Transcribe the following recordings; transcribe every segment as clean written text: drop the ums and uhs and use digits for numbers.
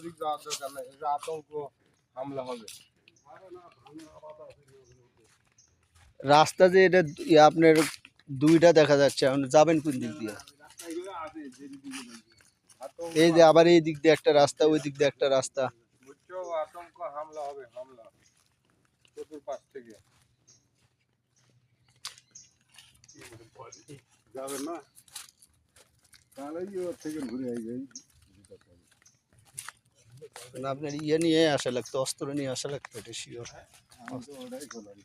ওদিক যাওয়ার দরকার নাই, এটা আতঙ্ক হামলা হবে। রাস্তা যে এটা আপনার দুইটা দেখা যাচ্ছে, আপনি যাবেন কোন দিক দিয়ে? এই যে আবার এই দিক দিয়ে একটা রাস্তা, ওই দিক দিয়ে একটা রাস্তা। বুঝছো, আতঙ্ক হামলা হবে, হামলা চতুর্পাশ থেকে। যাবেন না, তাহলে ওর থেকে ঘুরে আসবে। আপনার ইয়ে নিয়ে আসা লাগতো, অস্ত্র নিয়ে আসা লাগতো, এটা শিওর। ওটাই বললাম।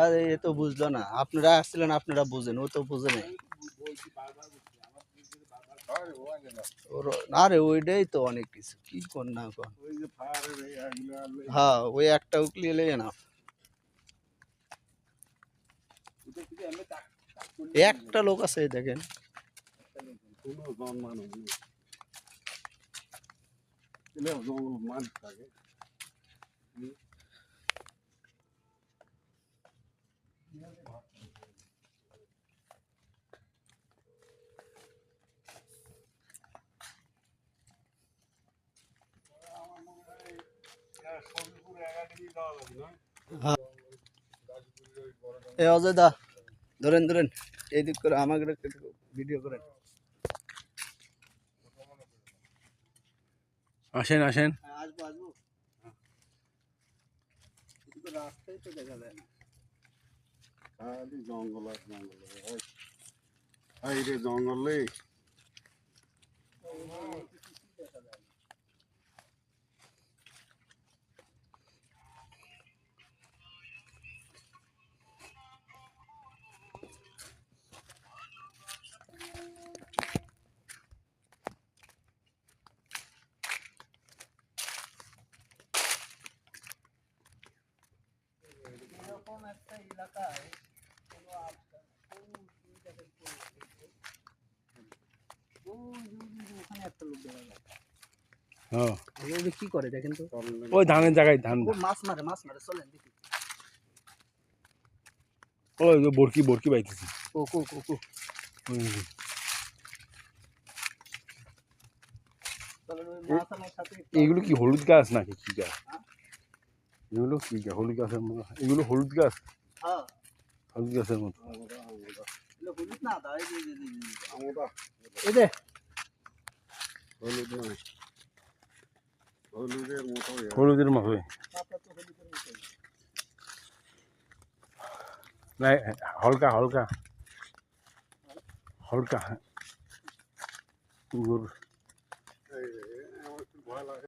আরে এ তো বুঝলো না, আপনারা আসছিলেন, আপনারা বুঝেন, ও তো বুঝে নাই। আরে ওইটাই তো অনেক কিছু, কি কর না কর। ওই যে ফায়ারের এই আগুলো আনলে হ্যাঁ, ওই একটা উকলি এলে না, একটা লোক আছে এই দেখেন। কোনো জন্মানো নেই, এলেও জঙ্গল মানুষ থাকে। এ অজয় দা, ধরেন ধরেন, এই দিক করে আমাকে ভিডিও করেন। আসেন আসেন। আসবো আসবো, রাস্তায় তো দেখা যায় না। খালি জঙ্গল আর জঙ্গল, এই রে জঙ্গলে। এরকম একটা এলাকায় ওখানে একটা লোক দেখা যায়। হ্যাঁ, ওই কি করে দেখেন তো, ওই ধানের জায়গায় ধান। ও মাছ মারে, চলেন দেখি। ওই যে বরকি বরকি পাইতেছি। ও কো কো কো, চলেন ওই মাছ আমার সাথে। এগুলো কি হলুদ গাছ নাকি কি গাছ? এগুলো কি গাছ? হলুদ গাছের মতো, এগুলো হলুদ গাছ। হ্যাঁ, হলুদ গাছের মতো। এগুলো হলুদ না, দাঁড়াই আমরা এই যে হলুদ নয়, হলুদের মতো হলুদের মতোই পাতা তো হলুদের মতোই। না, হালকা হালকা হালকা গরুর